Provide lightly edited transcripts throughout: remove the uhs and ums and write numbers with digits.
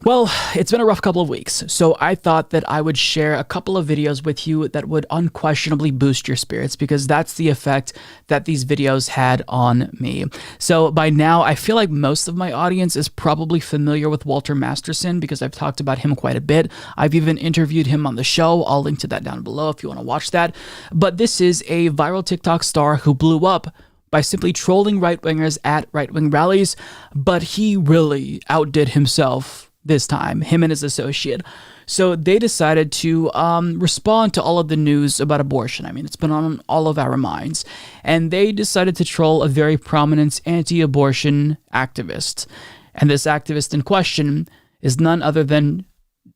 Well, it's been a rough couple of weeks, so I thought that I would share a couple of videos with you that would unquestionably boost your spirits, because that's the effect that these videos had on me. So by now, I feel like most of my audience is probably familiar with Walter Masterson, because I've talked about him quite a bit. I've even interviewed him on the show. I'll link to that down below if you want to watch that. But this is a viral TikTok star who blew up by simply trolling right-wingers at right-wing rallies, but he really outdid himself this time, him and his associate. So they decided to respond to all of the news about abortion. I mean, it's been on all of our minds. And they decided to troll a very prominent anti-abortion activist. And this activist in question is none other than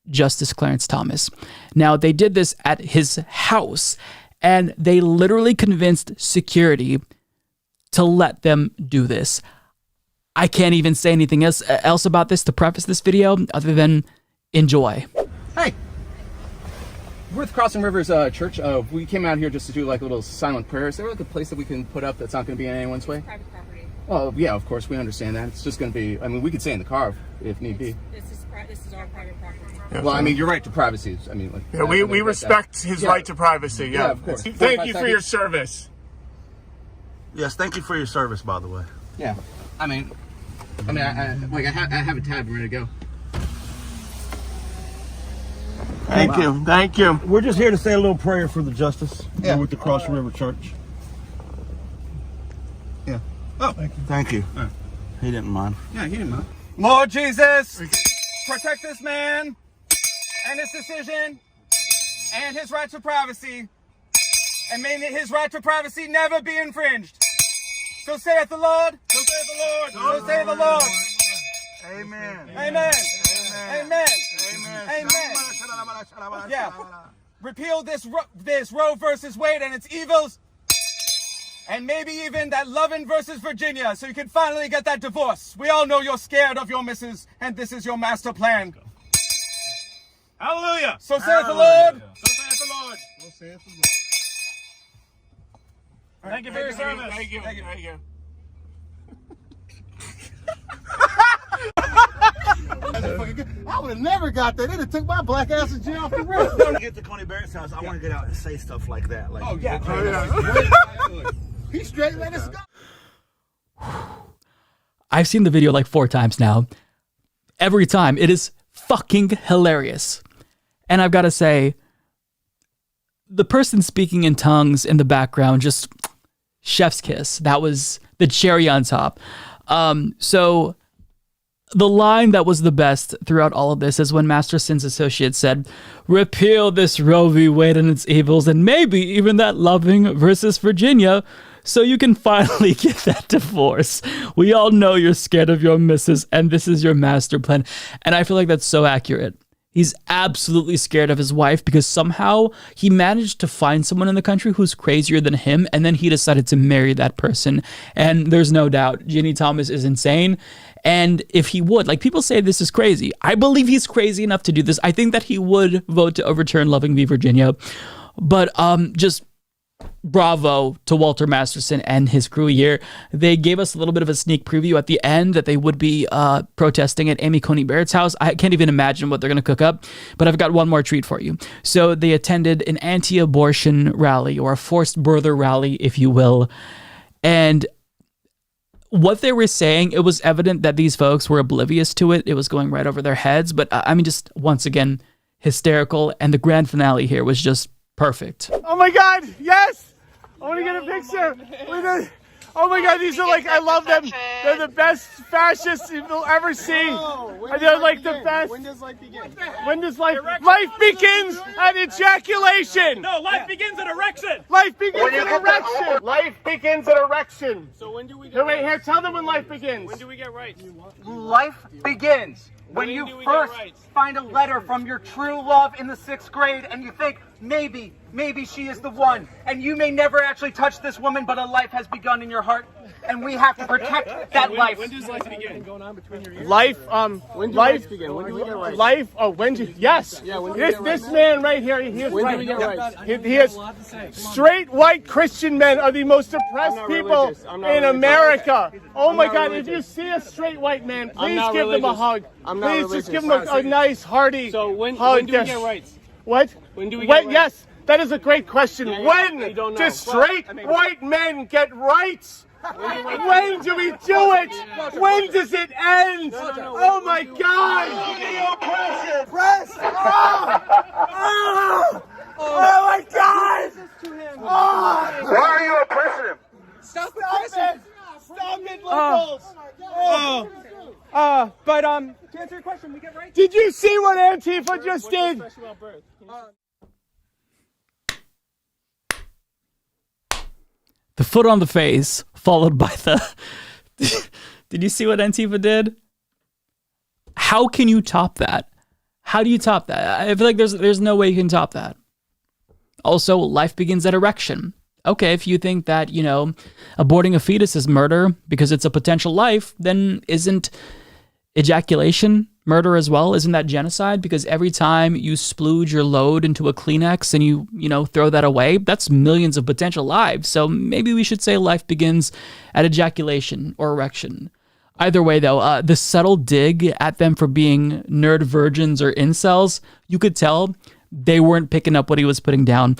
Justice Clarence Thomas. Now, they did this at his house, and they literally convinced security to let them do this. I can't even say anything else about this to preface this video other than enjoy. Hey, we're at the Crossing Rivers Church. We came out here just to do like a little silent prayer. Is there like a place that we can put up that's not going to be in anyone's way? Private property. Oh, yeah, of course, we understand that. It's just going to be, I mean, we could stay in the car if need be. This is our private property. Yeah, well, I mean, your right to privacy. I mean, like, yeah, we respect his right to privacy. Yeah, of course. Thank you for your service. Yes, thank you for your service, by the way. Yeah, I mean, I have a tab ready to go. Thank you. We're just here to say a little prayer for the justice. Yeah. We're with the Cross River Church. Yeah. Oh, Thank you. Right. He didn't mind. Yeah, he didn't mind. Lord Jesus, protect this man and his decision and his right to privacy, and may his right to privacy never be infringed. So saith the Lord. So saith the Lord. So saith the Lord. Amen. Amen. Amen. Amen. Yeah. Repeal this Roe versus Wade and its evils, and maybe even that Lovin versus Virginia, so you can finally get that divorce. We all know you're scared of your missus, and this is your master plan. Hallelujah. So saith the Lord. So saith the Lord. So saith the Lord. Thank you for your service. Thank you. Thank you. I would have never got that. They'd have took my black ass to jail off the road. When I get to Coney Barrett's house, I want to get out and say stuff like that. Like, Oh, yeah. He's straight. Let us go. I've seen the video like 4 times now. Every time, it is fucking hilarious. And I've got to say, the person speaking in tongues in the background, just chef's kiss. That was the cherry on top. So the line that was the best throughout all of this is when Masterson's associate said, repeal this Roe v. Wade and its evils, and maybe even that Loving versus Virginia, so you can finally get that divorce. We all know you're scared of your missus, and this is your master plan. And I feel like that's so accurate. He's absolutely scared of his wife because somehow he managed to find someone in the country who's crazier than him, and then he decided to marry that person. And there's no doubt, Ginny Thomas is insane. And if he would, like, people say this is crazy. I believe he's crazy enough to do this. I think that he would vote to overturn Loving v. Virginia. But just bravo to Walter Masterson and his crew here. They gave us a little bit of a sneak preview at the end that they would be protesting at Amy Coney Barrett's house. I can't even imagine what they're going to cook up, but I've got one more treat for you. So they attended an anti-abortion rally, or a forced birther rally, if you will. And what they were saying, it was evident that these folks were oblivious to it. It was going right over their heads. But I mean, just once again, hysterical. And the grand finale here was just perfect. Oh my God! Yes! I want to get a picture. Oh my God! These are like, I love them. They're the best fascists you'll ever see. And they're like the best. When does life begin? When does life? Life begins at ejaculation. No, life begins at erection. Life begins at erection. Life begins at erection. So when do we get No, wait, rights? here, tell them when life begins. When do we get rights? Life begins when you do we get first rights? find a letter from your true love in the 6th grade and you think, maybe she is the one. And you may never actually touch this woman, but a life has begun in your heart. and we have to protect that life. When does life begin? Life, when do life begin? When do we get rights? Life, yes. Yeah, this man right here, he is right. When do we get rights? He is. Straight white Christian men are the most oppressed people in America. Oh my God, if you see a straight white man, please give them a hug. Please just give them a nice, hearty hug. So when do we get rights? What? When do we get rights? Yes, that is a great question. When do straight white men get rights? When do we do it? When does it end? Oh my God! Press! Oh my God! Why are you oppressing him? Stop it! Stop it, liberals! But to answer your question, we get right. Did you see what Antifa just did? The foot on the face, followed by the... Did you see what Antifa did? How can you top that? How do you top that? I feel like there's no way you can top that. Also, life begins at erection. Okay, if you think that, aborting a fetus is murder because it's a potential life, then isn't ejaculation murder as well? Isn't that genocide? Because every time you splooge your load into a Kleenex and you throw that away, that's millions of potential lives. So maybe we should say life begins at ejaculation or erection. Either way, though, the subtle dig at them for being nerd virgins or incels, you could tell they weren't picking up what he was putting down.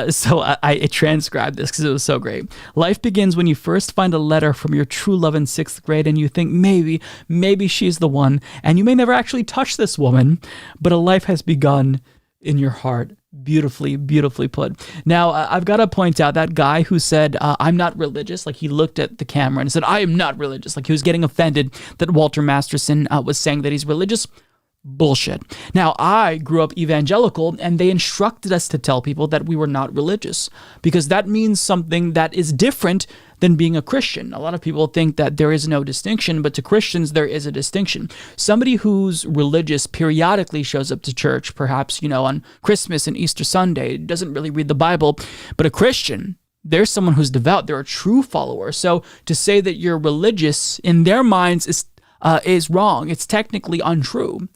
So I transcribed this because it was so great. Life begins when you first find a letter from your true love in 6th grade and you think maybe she's the one. And you may never actually touch this woman, but a life has begun in your heart. Beautifully, beautifully put. Now, I've got to point out that guy who said, I'm not religious. Like, he looked at the camera and said, I am not religious. Like, he was getting offended that Walter Masterson was saying that he's religious. Bullshit. Now, I grew up evangelical, and they instructed us to tell people that we were not religious because that means something that is different than being a Christian. A lot of people think that there is no distinction, but to Christians, there is a distinction. Somebody who's religious periodically shows up to church, perhaps, on Christmas and Easter Sunday, doesn't really read the Bible, but a Christian, there's someone who's devout. They're a true follower. So to say that you're religious in their minds is wrong. It's technically untrue.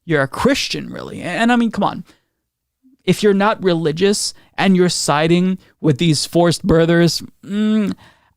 You're a Christian, really. And I mean, come on. If you're not religious and you're siding with these forced birthers,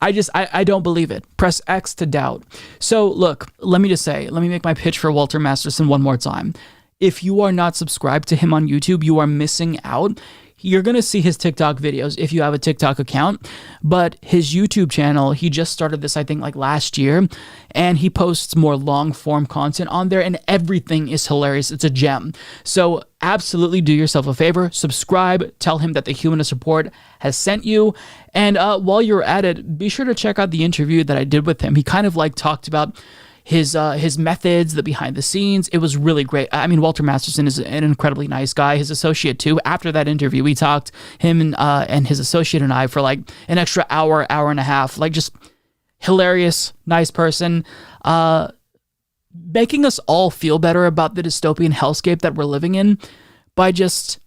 I don't believe it. Press X to doubt. So look, let me make my pitch for Walter Masterson one more time. If you are not subscribed to him on YouTube, you are missing out. You're going to see his TikTok videos if you have a TikTok account, but his YouTube channel, he just started this, I think, like last year, and he posts more long-form content on there, and everything is hilarious. It's a gem. So absolutely do yourself a favor, subscribe, tell him that the Humanist Report has sent you, and while you're at it, be sure to check out the interview that I did with him. He kind of talked about his methods, the behind the scenes. It was really great. I mean, Walter Masterson is an incredibly nice guy. His associate too. After that interview, we talked, him and his associate and I, for an extra hour and a half. Just hilarious, nice person, making us all feel better about the dystopian hellscape that we're living in by just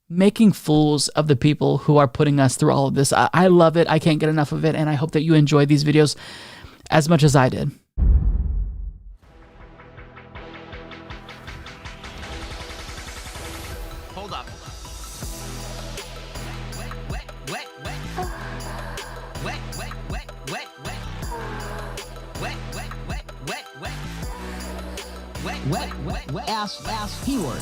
making fools of the people who are putting us through all of this. I love it. I can't get enough of it, and I hope that you enjoy these videos as much as I did. Hold up. Wet. Ass P word.